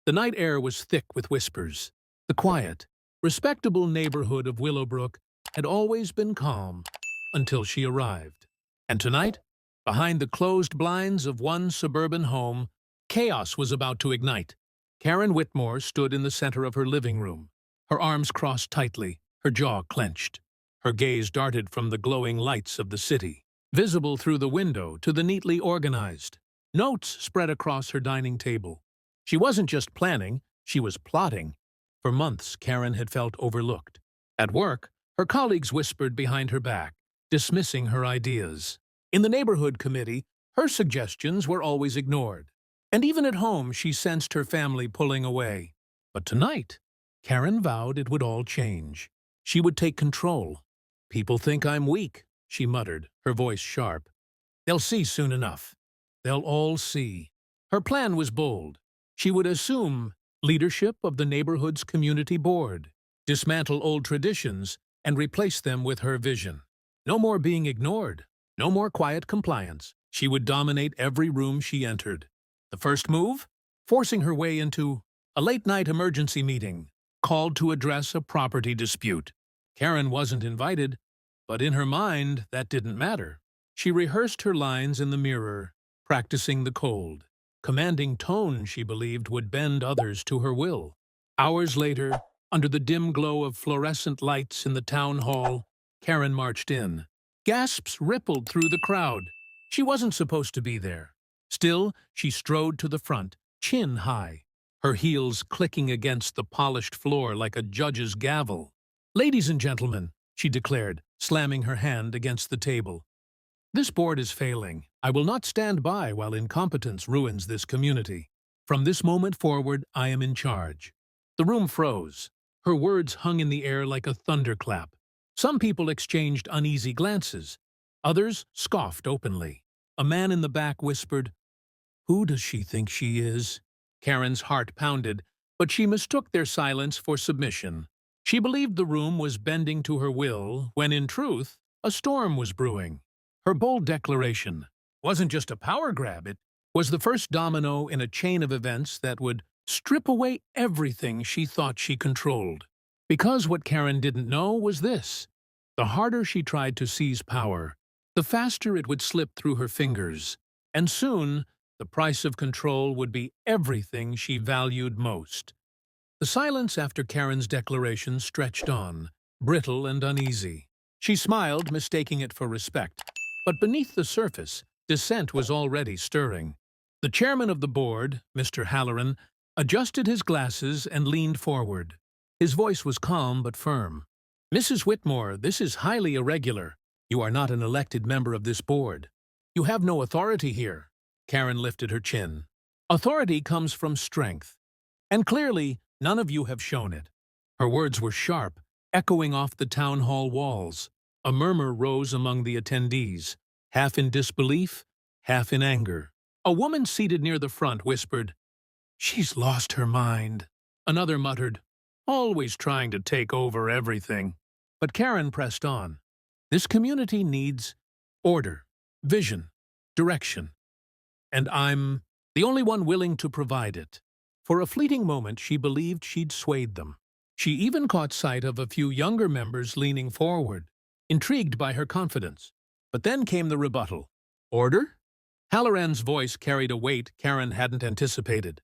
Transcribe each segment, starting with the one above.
The night air was thick with whispers. The quiet, respectable neighborhood of Willowbrook had always been calm until she arrived. And tonight, behind the closed blinds of one suburban home, chaos was about to ignite. Karen Whitmore stood in the center of her living room, her arms crossed tightly, her jaw clenched. Her gaze darted from the glowing lights of the city, visible through the window, to the neatly organized notes spread across her dining table. She wasn't just planning, she was plotting. For months, Karen had felt overlooked. At work, her colleagues whispered behind her back, dismissing her ideas. In the neighborhood committee, her suggestions were always ignored. And even at home, she sensed her family pulling away. But tonight, Karen vowed it would all change. She would take control. "People think I'm weak," she muttered, her voice sharp. "They'll see soon enough. They'll all see." Her plan was bold. She would assume leadership of the neighborhood's community board, dismantle old traditions, and replace them with her vision. No more being ignored, no more quiet compliance. She would dominate every room she entered. The first move? Forcing her way into a late-night emergency meeting, called to address a property dispute. Karen wasn't invited, but in her mind, that didn't matter. She rehearsed her lines in the mirror, practicing the cold, commanding tone she believed would bend others to her will. Hours later, under the dim glow of fluorescent lights in the town hall, Karen marched in. Gasps rippled through the crowd. She wasn't supposed to be there. Still, she strode to the front, chin high, her heels clicking against the polished floor like a judge's gavel. "Ladies and gentlemen," she declared, slamming her hand against the table, "this board is failing. I will not stand by while incompetence ruins this community. From this moment forward, I am in charge." The room froze. Her words hung in the air like a thunderclap. Some people exchanged uneasy glances. Others scoffed openly. A man in the back whispered, "Who does she think she is?" Karen's heart pounded, but she mistook their silence for submission. She believed the room was bending to her will, when in truth, a storm was brewing. Her bold declaration wasn't just a power grab, it was the first domino in a chain of events that would strip away everything she thought she controlled. Because what Karen didn't know was this: the harder she tried to seize power, the faster it would slip through her fingers, and soon the price of control would be everything she valued most. The silence after Karen's declaration stretched on, brittle and uneasy. She smiled, mistaking it for respect. But beneath the surface, dissent was already stirring. The chairman of the board, Mr. Halloran, adjusted his glasses and leaned forward. His voice was calm but firm. "Mrs. Whitmore, this is highly irregular. You are not an elected member of this board. You have no authority here." Karen lifted her chin. "Authority comes from strength. And clearly, none of you have shown it." Her words were sharp, echoing off the town hall walls. A murmur rose among the attendees, half in disbelief, half in anger. A woman seated near the front whispered, "She's lost her mind." Another muttered, "Always trying to take over everything." But Karen pressed on. "This community needs order, vision, direction. And I'm the only one willing to provide it." For a fleeting moment, she believed she'd swayed them. She even caught sight of a few younger members leaning forward, intrigued by her confidence. But then came the rebuttal. "Order?" Halloran's voice carried a weight Karen hadn't anticipated.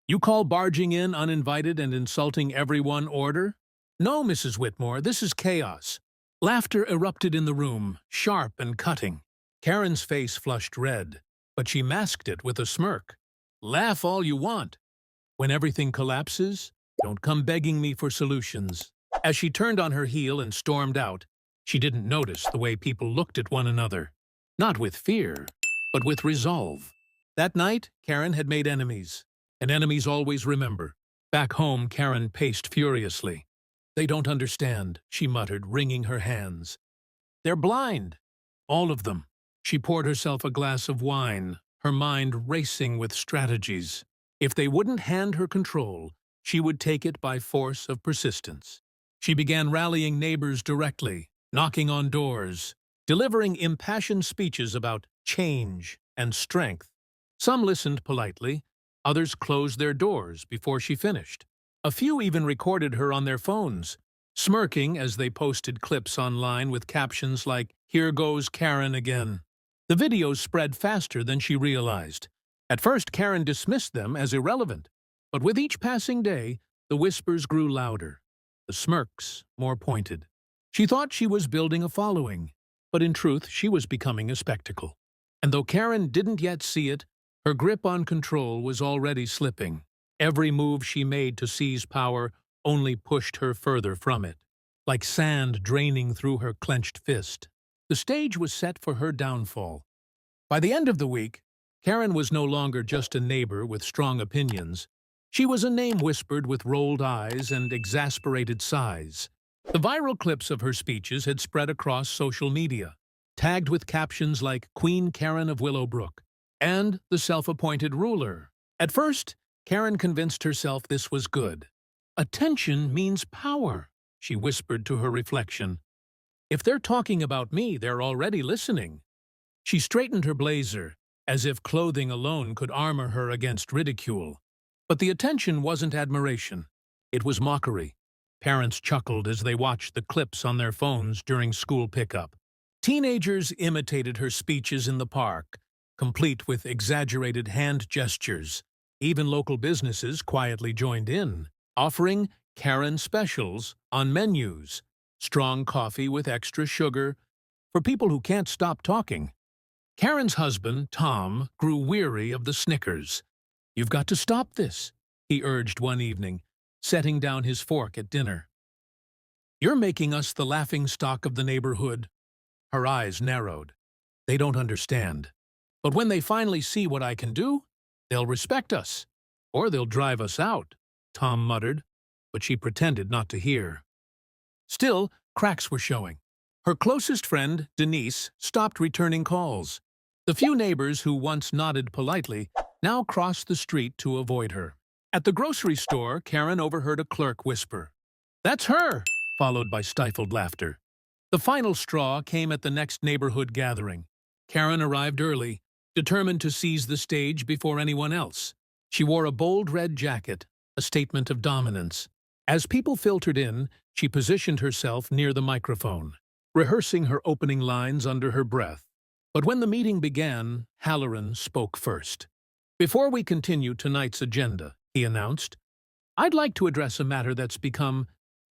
"You call barging in uninvited and insulting everyone order? No, Mrs. Whitmore, this is chaos." Laughter erupted in the room, sharp and cutting. Karen's face flushed red, but she masked it with a smirk. "Laugh all you want. When everything collapses, don't come begging me for solutions." As she turned on her heel and stormed out, she didn't notice the way people looked at one another. Not with fear, but with resolve. That night, Karen had made enemies, and enemies always remember. Back home, Karen paced furiously. "They don't understand," she muttered, wringing her hands. "They're blind. All of them." She poured herself a glass of wine, her mind racing with strategies. If they wouldn't hand her control, she would take it by force of persistence. She began rallying neighbors directly, knocking on doors, delivering impassioned speeches about change and strength. Some listened politely, Others closed their doors before she finished. A few even recorded her on their phones, smirking as they posted clips online with captions like, "Here goes Karen again." The videos spread faster than she realized. At first, Karen dismissed them as irrelevant, but with each passing day, the whispers grew louder, the smirks more pointed. She thought she was building a following, but in truth, she was becoming a spectacle. And though Karen didn't yet see it, her grip on control was already slipping. Every move she made to seize power only pushed her further from it, like sand draining through her clenched fist. The stage was set for her downfall. By the end of the week, Karen was no longer just a neighbor with strong opinions. She was a name whispered with rolled eyes and exasperated sighs. The viral clips of her speeches had spread across social media, tagged with captions like "Queen Karen of Willowbrook" and "the self-appointed ruler." At first, Karen convinced herself this was good. "Attention means power," she whispered to her reflection. "If they're talking about me, they're already listening." She straightened her blazer, as if clothing alone could armor her against ridicule. But the attention wasn't admiration. It was mockery. Parents chuckled as they watched the clips on their phones during school pickup. Teenagers imitated her speeches in the park, complete with exaggerated hand gestures. Even local businesses quietly joined in, offering Karen specials on menus, strong coffee with extra sugar, for people who can't stop talking. Karen's husband, Tom, grew weary of the snickers. "You've got to stop this," he urged one evening, setting down his fork at dinner. "You're making us the laughingstock of the neighborhood." Her eyes narrowed. "They don't understand. But when they finally see what I can do, they'll respect us. Or they'll drive us out," Tom muttered, but she pretended not to hear. Still, cracks were showing. Her closest friend, Denise, stopped returning calls. The few neighbors who once nodded politely now crossed the street to avoid her. At the grocery store, Karen overheard a clerk whisper, "That's her!" followed by stifled laughter. The final straw came at the next neighborhood gathering. Karen arrived early, determined to seize the stage before anyone else. She wore a bold red jacket, a statement of dominance. As people filtered in, she positioned herself near the microphone, rehearsing her opening lines under her breath. But when the meeting began, Halloran spoke first. "Before we continue tonight's agenda," he announced, "I'd like to address a matter that's become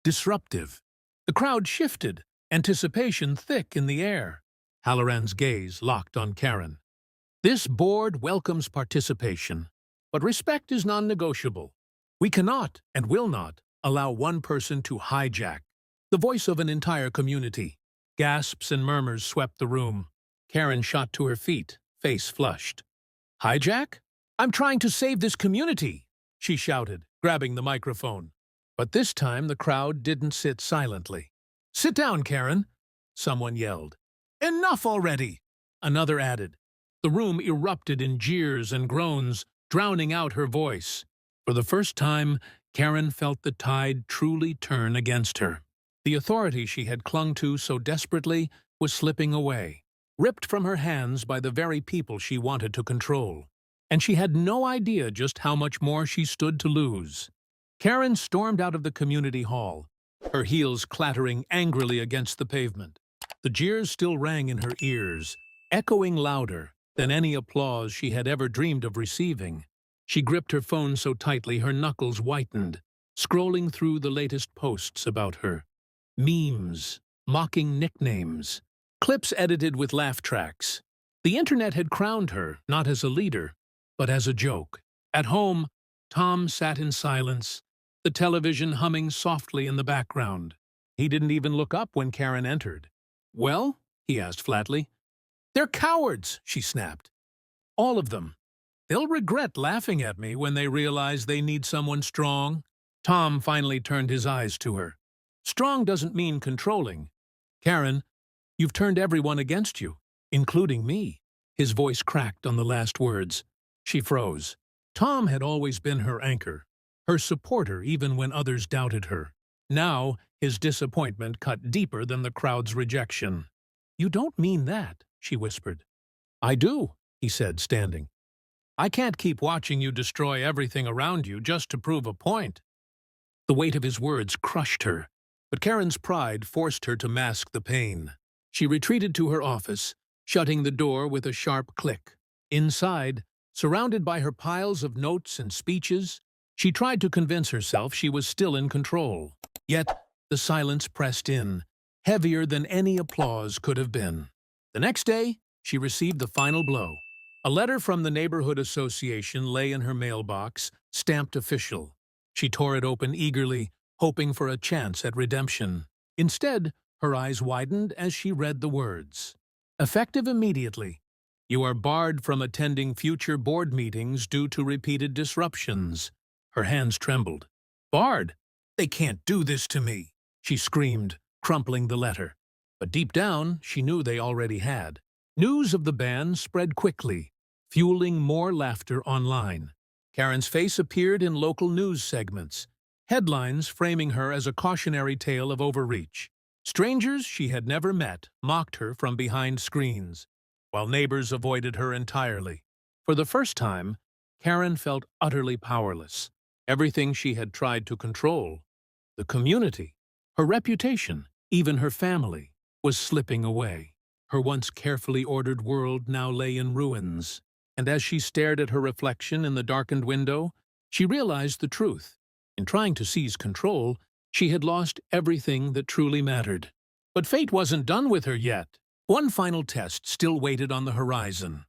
disruptive." The crowd shifted, anticipation thick in the air. Halloran's gaze locked on Karen. "This board welcomes participation, but respect is non-negotiable. We cannot and will not allow one person to hijack the voice of an entire community." Gasps and murmurs swept the room. Karen shot to her feet, face flushed. "Hijack? I'm trying to save this community," she shouted, grabbing the microphone. But this time the crowd didn't sit silently. "Sit down, Karen," someone yelled. "Enough already," another added. The room erupted in jeers and groans, drowning out her voice. For the first time, Karen felt the tide truly turn against her. The authority she had clung to so desperately was slipping away, ripped from her hands by the very people she wanted to control. And she had no idea just how much more she stood to lose. Karen stormed out of the community hall, her heels clattering angrily against the pavement. The jeers still rang in her ears, echoing louder than any applause she had ever dreamed of receiving. She gripped her phone so tightly her knuckles whitened, scrolling through the latest posts about her. Memes, mocking nicknames, clips edited with laugh tracks. The internet had crowned her, not as a leader, but as a joke. At home, Tom sat in silence, the television humming softly in the background. He didn't even look up when Karen entered. "Well?" he asked flatly. "They're cowards," she snapped. "All of them. They'll regret laughing at me when they realize they need someone strong." Tom finally turned his eyes to her. "Strong doesn't mean controlling. Karen, you've turned everyone against you, including me." His voice cracked on the last words. She froze. Tom had always been her anchor, her supporter even when others doubted her. Now, his disappointment cut deeper than the crowd's rejection. "You don't mean that," she whispered. "I do," he said, standing. I can't keep watching you destroy everything around you just to prove a point." The weight of his words crushed her, but Karen's pride forced her to mask the pain. She retreated to her office, shutting the door with a sharp click. Inside, surrounded by her piles of notes and speeches, she tried to convince herself she was still in control. Yet, the silence pressed in, heavier than any applause could have been. The next day, she received the final blow. A letter from the neighborhood association lay in her mailbox, stamped official. She tore it open eagerly, hoping for a chance at redemption. Instead, her eyes widened as she read the words. "Effective immediately. You are barred from attending future board meetings due to repeated disruptions." Her hands trembled. "Barred? They can't do this to me," she screamed, crumpling the letter. But deep down, she knew they already had. News of the ban spread quickly, fueling more laughter online. Karen's face appeared in local news segments, headlines framing her as a cautionary tale of overreach. Strangers she had never met mocked her from behind screens, while neighbors avoided her entirely. For the first time, Karen felt utterly powerless. Everything she had tried to control, the community, her reputation, even her family, was slipping away. Her once carefully ordered world now lay in ruins, and as she stared at her reflection in the darkened window, she realized the truth. In trying to seize control, she had lost everything that truly mattered. But fate wasn't done with her yet. One final test still waited on the horizon.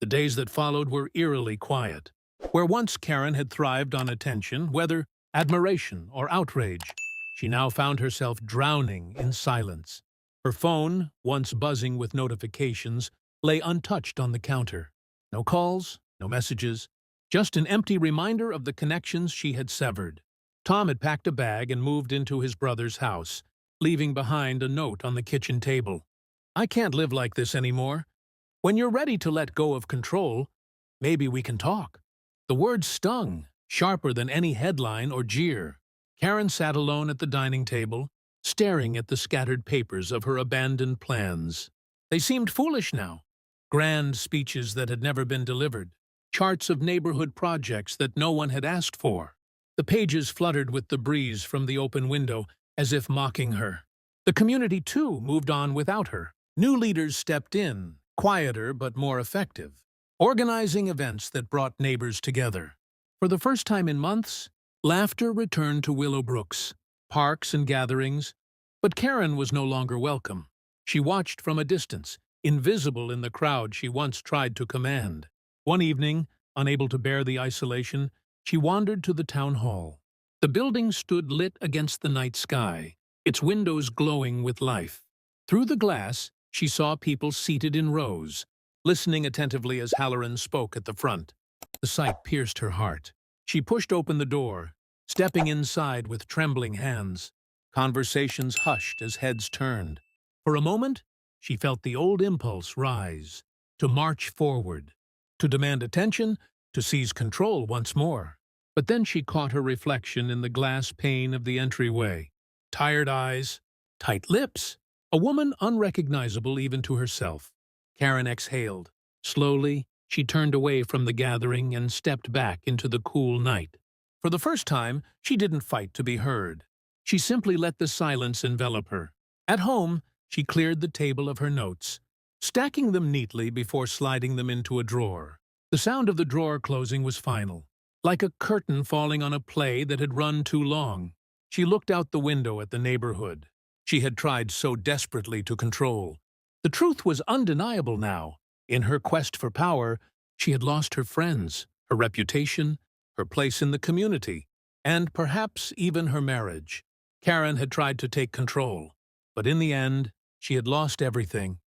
The days that followed were eerily quiet. Where once Karen had thrived on attention, whether admiration or outrage, she now found herself drowning in silence. Her phone, once buzzing with notifications, lay untouched on the counter. No calls, no messages, just an empty reminder of the connections she had severed. Tom had packed a bag and moved into his brother's house, leaving behind a note on the kitchen table. "I can't live like this anymore. When you're ready to let go of control, maybe we can talk." The words stung, sharper than any headline or jeer. Karen sat alone at the dining table, staring at the scattered papers of her abandoned plans. They seemed foolish now. Grand speeches that had never been delivered, charts of neighborhood projects that no one had asked for. The pages fluttered with the breeze from the open window, as if mocking her. The community, too, moved on without her. New leaders stepped in, quieter but more effective, organizing events that brought neighbors together. For the first time in months, laughter returned to Willowbrook's, parks and gatherings, but Karen was no longer welcome. She watched from a distance, invisible in the crowd she once tried to command. One evening, unable to bear the isolation, she wandered to the town hall. The building stood lit against the night sky, its windows glowing with life. Through the glass, she saw people seated in rows, listening attentively as Halloran spoke at the front. The sight pierced her heart. She pushed open the door, stepping inside with trembling hands. Conversations hushed as heads turned. For a moment, she felt the old impulse rise, to march forward, to demand attention, to seize control once more. But then she caught her reflection in the glass pane of the entryway. Tired eyes, tight lips, a woman unrecognizable even to herself. Karen exhaled. Slowly, she turned away from the gathering and stepped back into the cool night. For the first time, she didn't fight to be heard. She simply let the silence envelop her. At home, she cleared the table of her notes, stacking them neatly before sliding them into a drawer. The sound of the drawer closing was final, like a curtain falling on a play that had run too long. She looked out the window at the neighborhood she had tried so desperately to control. The truth was undeniable now. In her quest for power, she had lost her friends, her reputation, her place in the community, and perhaps even her marriage. Karen had tried to take control, but in the end, she had lost everything.